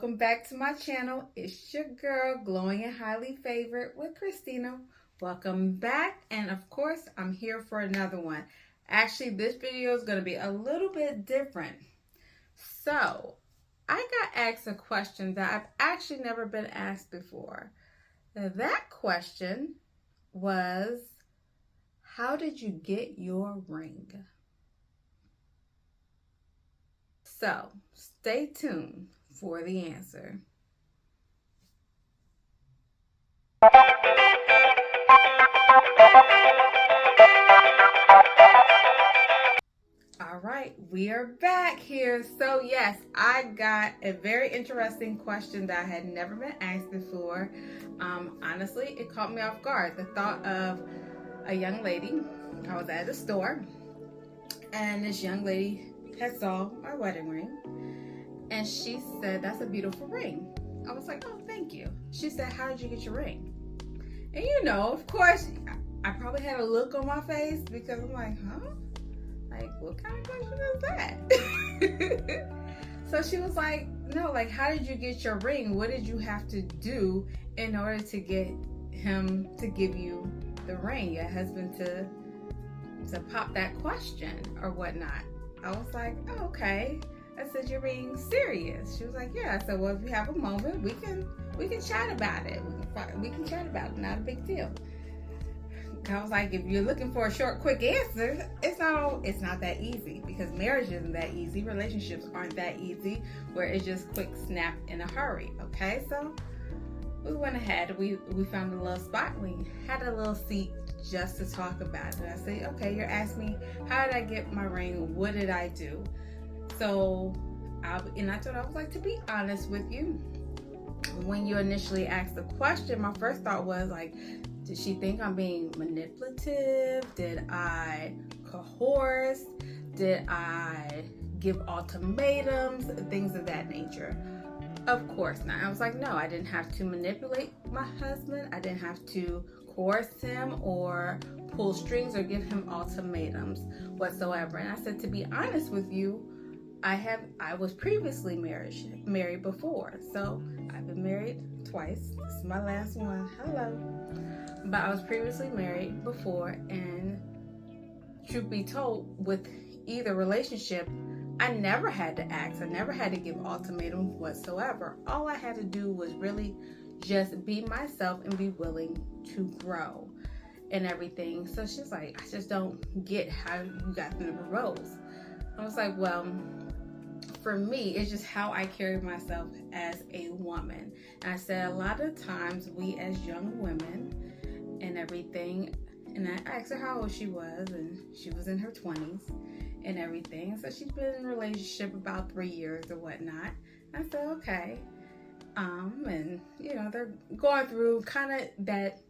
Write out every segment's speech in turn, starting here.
welcome back to my channel. It's your girl, Glowing and Highly Favored with Christina. Welcome back, and of course, I'm here for another one. Actually, this video is going to be a little bit different. So, I got asked a question that I've actually never been asked before. That question was, how did you get your ring? So, stay tuned for the answer. All right, we are back here. So yes, I got a very interesting question that I had never been asked before. Honestly, it caught me off guard. The thought of a young lady, I was at a store, and this young lady had saw my wedding ring, and she said, "That's a beautiful ring." I was like, "Oh, thank you." She said, "How did you get your ring?" And of course, I probably had a look on my face because I'm like, huh? Like, what kind of question is that? So she was like, no, like, how did you get your ring? What did you have to do in order to get him to give you the ring, your husband to pop that question or whatnot? I was like, oh, okay. I said, you're being serious. She was like, yeah. I said, well, if you have a moment, we can chat about it. We can chat about it. Not a big deal. I was like, if you're looking for a short, quick answer, it's not that easy, because marriage isn't that easy. Relationships aren't that easy where it's just quick snap in a hurry. Okay, so we went ahead. We found a little spot. We had a little seat just to talk about it. I said, okay, you're asking me, how did I get my ring? What did I do? So, I told her, I was like, to be honest with you, when you initially asked the question, my first thought was like, did she think I'm being manipulative? Did I coerce? Did I give ultimatums? Things of that nature. Of course not. I was like, no, I didn't have to manipulate my husband. I didn't have to coerce him or pull strings or give him ultimatums whatsoever. And I said, to be honest with you, I was previously married before. So I've been married twice. This is my last one. Hello. But I was previously married before, and truth be told, with either relationship, I never had to ask. I never had to give ultimatums whatsoever. All I had to do was really just be myself and be willing to grow and everything. So she's like, I just don't get how you got them to propose. I was like, well, for me, it's just how I carry myself as a woman. And I said, a lot of times we as young women and everything, and I asked her how old she was, and she was in her 20s and everything. So she's been in a relationship about 3 years or whatnot. I said, okay. And they're going through kind of that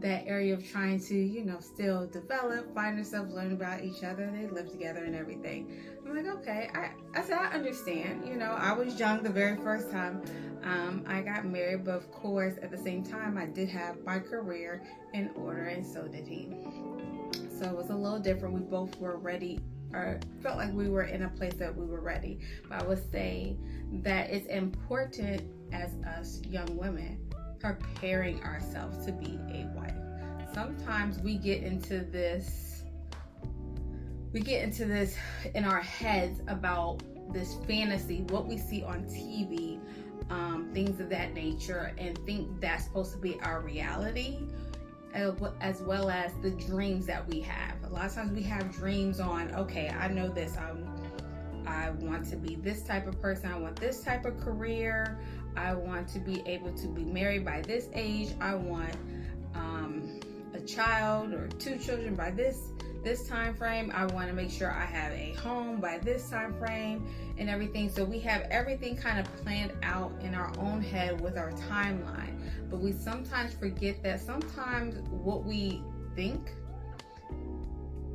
area of trying to, still develop, find themselves, learn about each other. They live together and everything. I'm like, okay. I said, I understand. I was young the very first time I got married, but of course, at the same time, I did have my career in order, and so did he. So it was a little different. We both were ready, or felt like we were in a place that we were ready. But I would say that it's important as us young women preparing ourselves to be a wife. Sometimes we get into this in our heads about this fantasy, what we see on TV, things of that nature, and think that's supposed to be our reality, as well as the dreams that we have. A lot of times we have dreams on, okay, I know this, I want to be this type of person, I want this type of career, I want to be able to be married by this age, I want a child or 2 children by this time frame, I want to make sure I have a home by this time frame and everything. So we have everything kind of planned out in our own head with our timeline, but we sometimes forget that sometimes what we think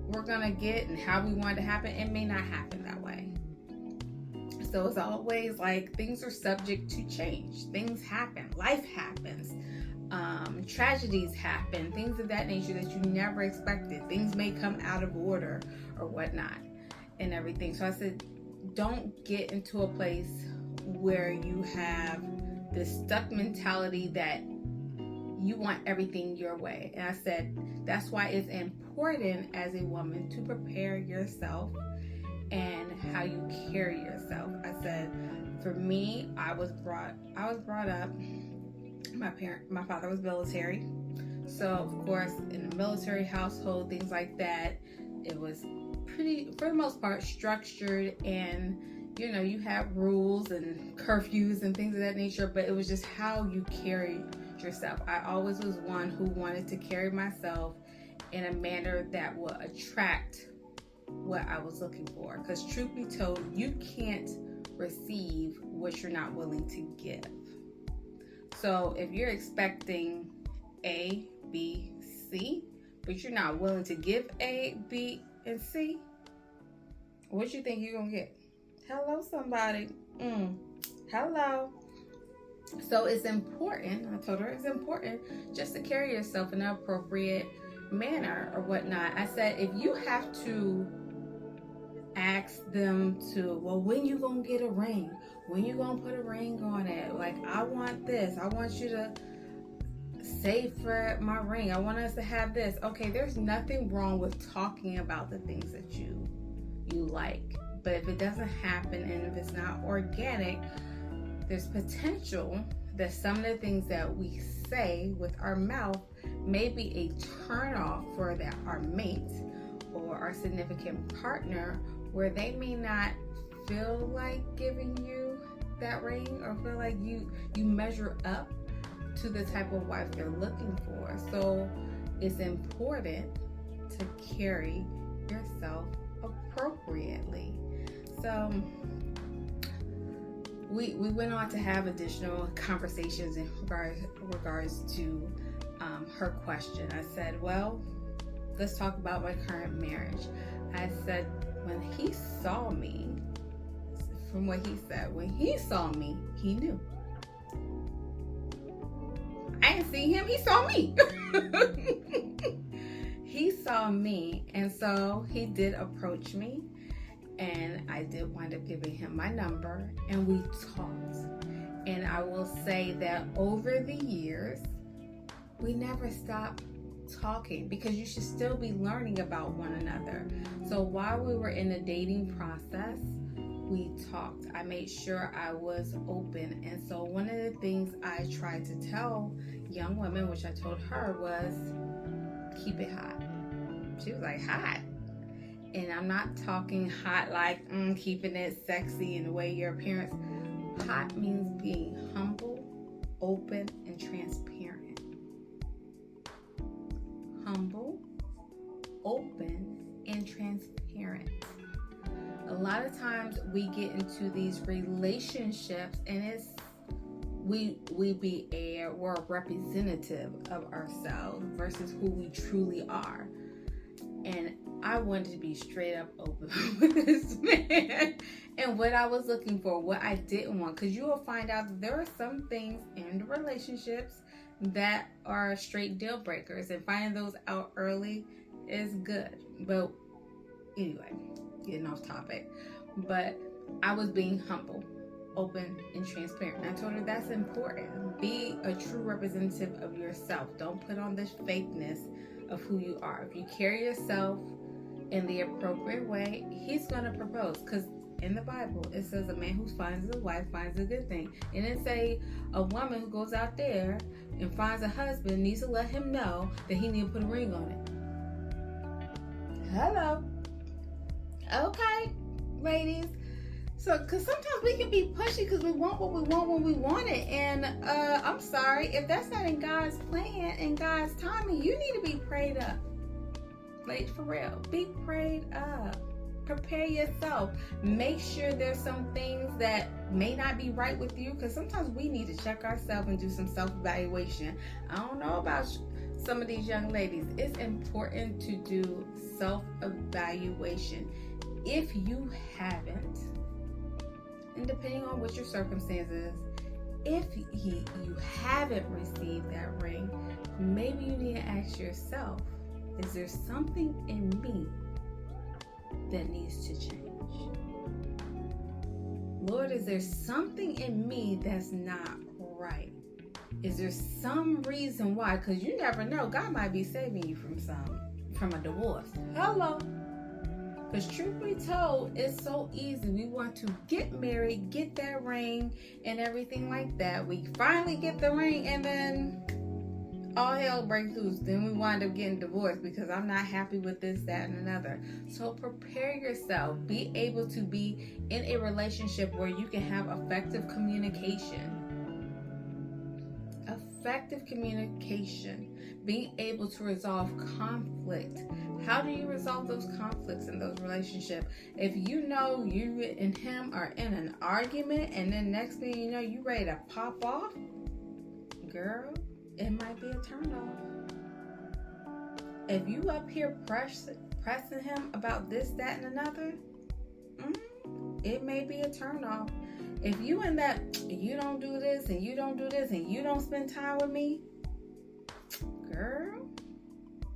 we're gonna get and how we want it to happen, it may not happen that way. So it's always like, things are subject to change. Things happen. Life happens. Tragedies happen. Things of that nature that you never expected. Things may come out of order or whatnot and everything. So I said, don't get into a place where you have this stuck mentality that you want everything your way. And I said, that's why it's important as a woman to prepare yourself and how you carry yourself. I said, for me, I was brought up, my father was military. So of course, in a military household, things like that, it was pretty, for the most part, structured, and you have rules and curfews and things of that nature, but it was just how you carry yourself. I always was one who wanted to carry myself in a manner that would attract what I was looking for. Because truth be told, you can't receive what you're not willing to give. So if you're expecting A, B, C, but you're not willing to give A, B, and C, what you think you're gonna get? Hello, somebody. Hello. So it's important, I told her it's important just to carry yourself in an appropriate manner or whatnot. I said, if you have to ask them to, well, when you gonna get a ring? When you gonna put a ring on it? Like, I want this. I want you to save for my ring. I want us to have this. Okay, there's nothing wrong with talking about the things that you like. But if it doesn't happen and if it's not organic, there's potential that some of the things that we say with our mouth may be a turnoff for our mate or our significant partner, where they may not feel like giving you that ring or feel like you measure up to the type of wife they're looking for. So it's important to carry yourself appropriately. So we went on to have additional conversations in regards to her question. I said, well, let's talk about my current marriage. I said, when he saw me, from what he said, when he saw me, he knew. I didn't see him, he saw me. He saw me, and so he did approach me, and I did wind up giving him my number, and we talked. And I will say that over the years, we never stopped talking, because you should still be learning about one another. So while we were in the dating process, we talked. I made sure I was open. And so one of the things I tried to tell young women, which I told her, was keep it hot. She was like, hot? And I'm not talking hot like keeping it sexy in the way your parents. Hot means being humble, open, and transparent. Humble, open, and transparent. A lot of times we get into these relationships and we're a representative of ourselves versus who we truly are. And I wanted to be straight up open with this man and what I was looking for, what I didn't want. Because you will find out that there are some things in the relationships that are straight deal breakers, and finding those out early is good. But anyway, getting off topic. But I was being humble, open, and transparent. And I told her that's important. Be a true representative of yourself. Don't put on this fakeness of who you are. If you carry yourself in the appropriate way, he's going to propose. Because in the Bible, it says a man who finds a wife finds a good thing. And it say a woman who goes out there and finds a husband needs to let him know that he needs to put a ring on it. Hello. Okay, ladies. So, because sometimes we can be pushy because we want what we want when we want it. And I'm sorry, if that's not in God's plan and God's timing, you need to be prayed up. Like, for real, be prayed up. Prepare yourself. Make sure there's some things that may not be right with you, because sometimes we need to check ourselves and do some self-evaluation. I don't know about some of these young ladies. It's important to do self-evaluation. If you haven't, and depending on what your circumstances, if you haven't received that ring, maybe you need to ask yourself, is there something in me that needs to change? Lord, is there something in me that's not right? Is there some reason why? Because you never know. God might be saving you from a divorce. Hello. Because truth be told, it's so easy. We want to get married, get that ring, and everything like that. We finally get the ring, and then all hell breaks loose. Then we wind up getting divorced because I'm not happy with this, that, and another. So prepare yourself. Be able to be in a relationship where you can have effective communication. Effective communication. Being able to resolve conflict. How do you resolve those conflicts in those relationships? If you know you and him are in an argument, and then next thing you know, you ready to pop off, girl, it might be a turnoff. If you up here pressing him about this, that, and another, it may be a turnoff. If you in that, you don't do this, and you don't do this, and you don't spend time with me, girl,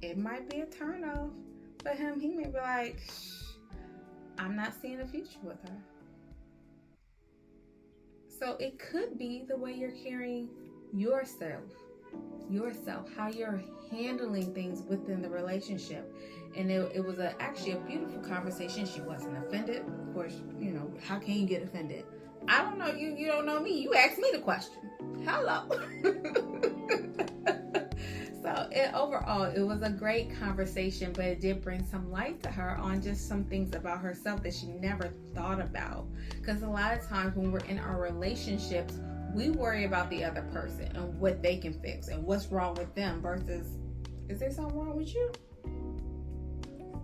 it might be a turnoff. For him, he may be like, I'm not seeing a future with her. So it could be the way you're carrying yourself, how you're handling things within the relationship. And it was actually a beautiful conversation. She wasn't offended. Of course, how can you get offended? I don't know you. You don't know me. You asked me the question. Hello. So overall, it was a great conversation, but it did bring some light to her on just some things about herself that she never thought about. Because a lot of times when we're in our relationships, we worry about the other person and what they can fix and what's wrong with them versus, is there something wrong with you?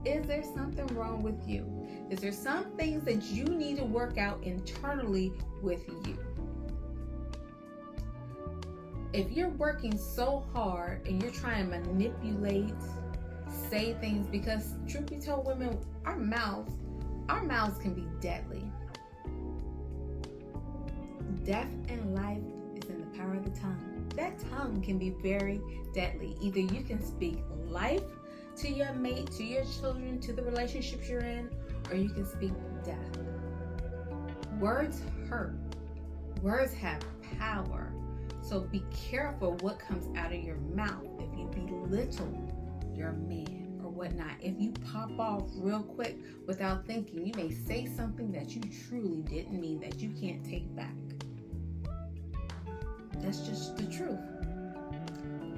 Is there something wrong with you? Is there some things that you need to work out internally with you? If you're working so hard and you're trying to manipulate, say things, because truth be told, women, our mouths can be deadly. Death and life is in the power of the tongue. That tongue can be very deadly. Either you can speak life to your mate, to your children, to the relationships you're in, or you can speak death. Words hurt. Words have power. So be careful what comes out of your mouth. If you belittle your man or whatnot, if you pop off real quick without thinking, you may say something that you truly didn't mean, that you can't take back. That's just the truth.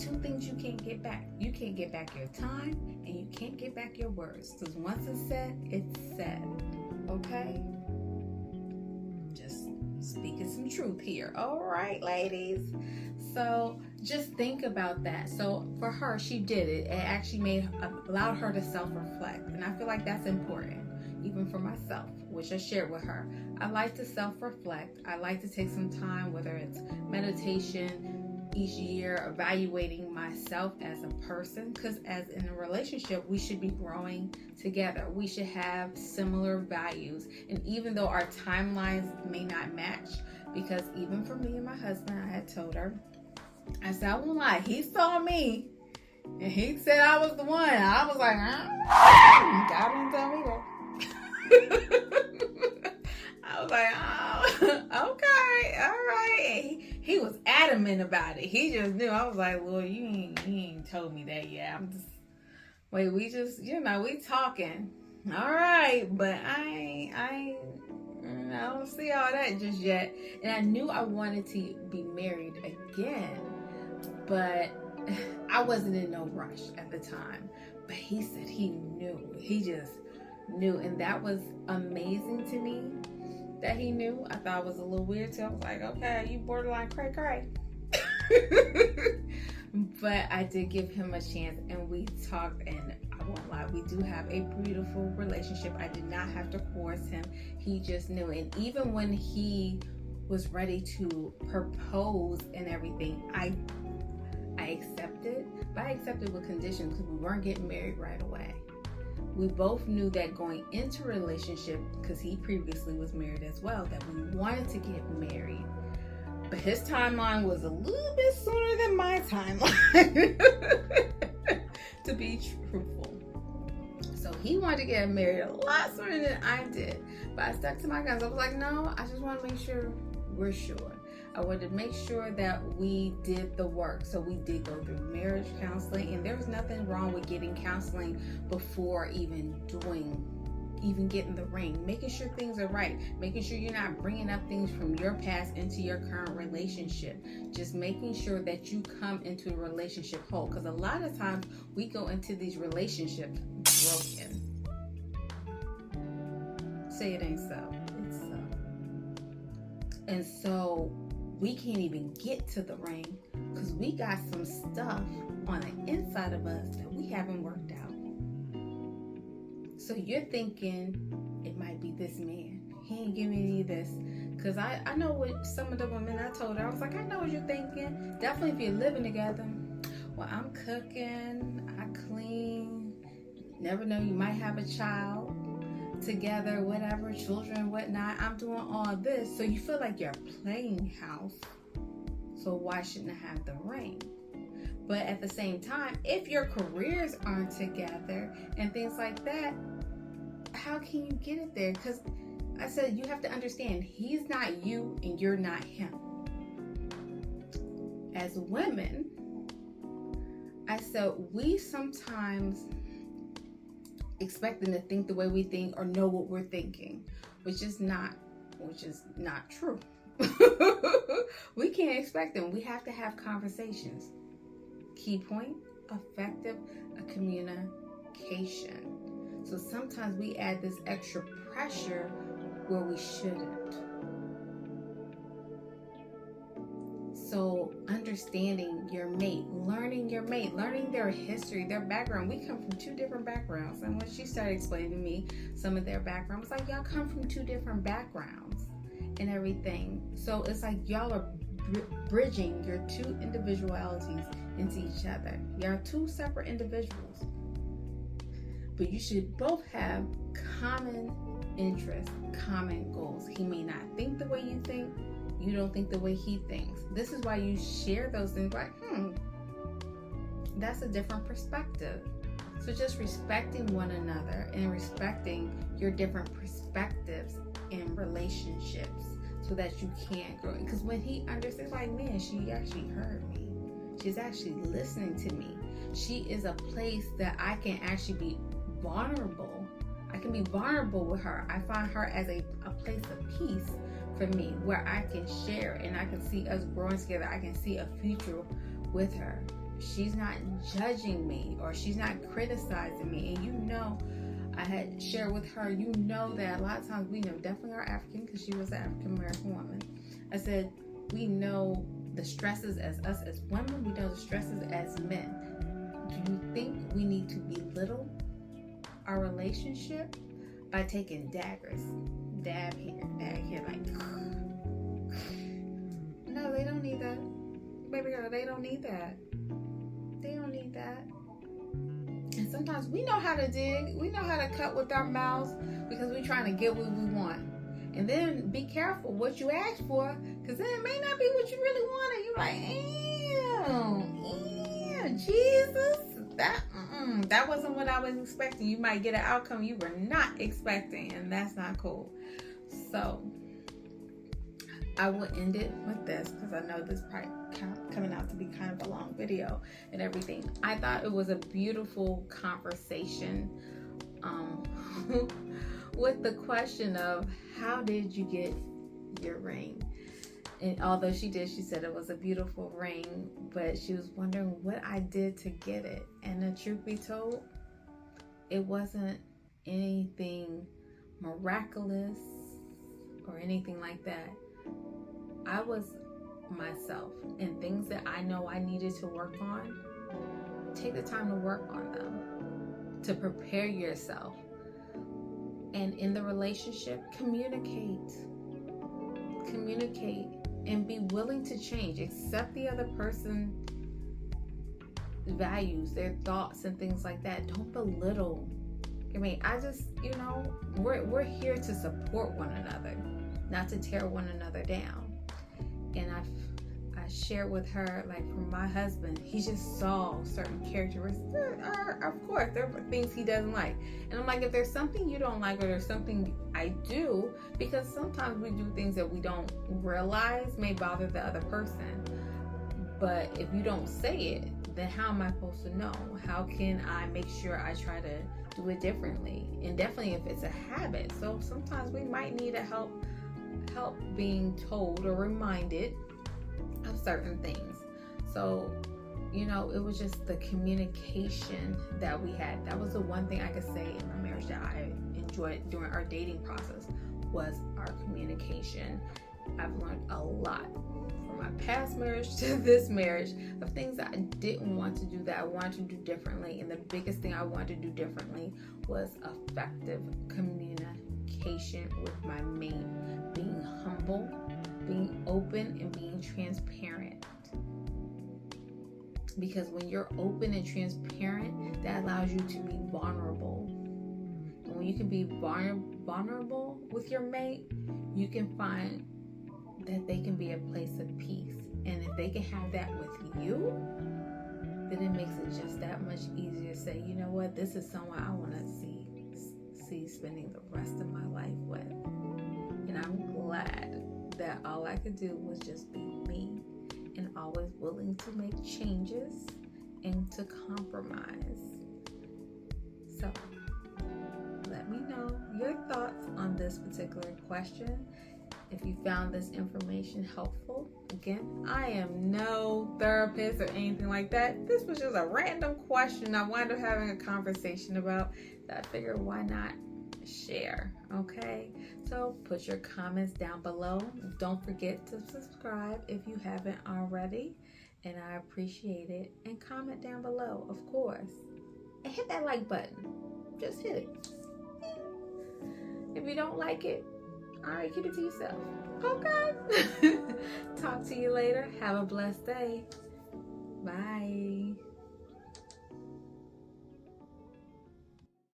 Two things you can't get back. You can't get back your time, and you can't get back your words. Because once it's said, it's said. Okay? Just speaking some truth here. All right, ladies. So just think about that. So for her, she did it. It actually allowed her to self-reflect. And I feel like that's important, even for myself, which I shared with her. I like to self-reflect. I like to take some time, whether it's meditation, each year, evaluating myself as a person, because as in a relationship, we should be growing together. We should have similar values. And even though our timelines may not match, because even for me and my husband, I had told her, I said, I won't lie, he saw me and he said I was the one. I was like, God didn't tell me that. I was like, oh, okay, all right. He was adamant about it. He just knew. I was like, Lord, you ain't told me that yet. We just, we talking. All right, but I don't see all that just yet. And I knew I wanted to be married again, but I wasn't in no rush at the time. But he said he knew. He just knew, and that was amazing to me. That he knew. I thought it was a little weird too. I was like, okay, you borderline cray. But I did give him a chance, and we talked, and I won't lie, we do have a beautiful relationship. I did not have to force him. He just knew. And even when he was ready to propose and everything, I accepted, but I accepted with conditions, because we weren't getting married right away. We both knew that going into a relationship, because he previously was married as well, that we wanted to get married. But his timeline was a little bit sooner than my timeline, to be truthful. So he wanted to get married a lot sooner than I did. But I stuck to my guns. I was like, no, I just want to make sure we're sure. I wanted to make sure that we did the work. So we did go through marriage counseling, and there was nothing wrong with getting counseling before even getting the ring, making sure things are right, making sure you're not bringing up things from your past into your current relationship, just making sure that you come into a relationship whole, because a lot of times we go into these relationships broken. Say it ain't so. It's so. And so we can't even get to the ring because we got some stuff on the inside of us that we haven't worked out. So you're thinking it might be this man. He ain't giving me any of this. Because I know what some of the women I told her. I was like, I know what you're thinking. Definitely if you're living together. Well, I'm cooking. I clean. Never know, you might have a child together, whatever, children, whatnot. I'm doing all this. So you feel like you're playing house. So why shouldn't I have the ring? But at the same time, if your careers aren't together and things like that, how can you get it there? Because I said you have to understand, he's not you and you're not him. As women, I said we sometimes expect them to think the way we think or know what we're thinking, which is not true. We can't expect them. We have to have conversations. Key point, effective communication. So sometimes we add this extra pressure where we shouldn't. So understanding your mate, learning their history, their background. We come from two different backgrounds. And when she started explaining to me some of their background, it's like, y'all come from two different backgrounds and everything. So it's like y'all are bridging your two individualities into each other. Y'all are two separate individuals. But you should both have common interests, common goals. He may not think the way you think. You don't think the way he thinks. This is why you share those things like, that's a different perspective. So just respecting one another and respecting your different perspectives in relationships so that you can grow. Because when he understands, like, man, she actually heard me. She's actually listening to me. She is a place that I can actually be vulnerable. I can be vulnerable with her. I find her as a place of peace for me, where I can share and I can see us growing together. I can see a future with her. She's not judging me or she's not criticizing me. And you know, I had shared with her, you know that a lot of times we know, definitely are African because she was an African American woman. I said, we know the stresses as us as women, we know the stresses as men. Do you think we need to belittle our relationship by taking daggers? Dab here, like, no, they don't need that. Baby girl, they don't need that. They don't need that. And sometimes we know how to dig. We know how to cut with our mouths because we're trying to get what we want. And then be careful what you ask for, because then it may not be what you really wanted. You're like, Jesus, that wasn't what I was expecting. You might get an outcome you were not expecting, and that's not cool. So I will end it with this because I know this probably coming out to be kind of a long video and everything. I thought it was a beautiful conversation with the question of how did you get your ring? And although she said it was a beautiful ring, but she was wondering what I did to get it. And the truth be told, it wasn't anything miraculous or anything like that. I was myself, and things that I know I needed to work on, take the time to work on them, to prepare yourself. And in the relationship, communicate, and be willing to change. Accept the other person's values, their thoughts, and things like that. Don't belittle. I mean, we're here to support one another, not to tear one another down. And I shared with her, like, from my husband, he just saw certain characteristics. Of course, course, there are things he doesn't like. And I'm like, if there's something you don't like, or there's something I do, because sometimes we do things that we don't realize may bother the other person. But if you don't say it, then how am I supposed to know? How can I make sure I try to do it differently? And definitely if it's a habit. So sometimes we might need a help being told or reminded of certain things. So, you know, it was just the communication that we had. That was the one thing I could say in my marriage that I enjoyed during our dating process, was our communication. I've learned a lot from my past marriage to this marriage of things that I didn't want to do that I wanted to do differently. And the biggest thing I wanted to do differently was effective communication with my mate, being humble, being open, and being transparent. Because when you're open and transparent, that allows you to be vulnerable. And when you can be vulnerable with your mate, you can find that they can be a place of peace. And if they can have that with you, then it makes it just that much easier to say, you know what, this is someone I want to see spending the rest of my life with. And I'm glad that all I could do was just be me, and always willing to make changes and to compromise. So let me know your thoughts on this particular question. If you found this information helpful, again, I am no therapist or anything like that. This was just a random question I wound up having a conversation about that I figured, why not share? Okay, so put your comments down below. Don't forget to subscribe if you haven't already, and I appreciate it. And comment down below, of course, and hit that like button. Just hit it. If you don't like it, all right, keep it to yourself. Okay. Talk to you later. Have a blessed day. Bye.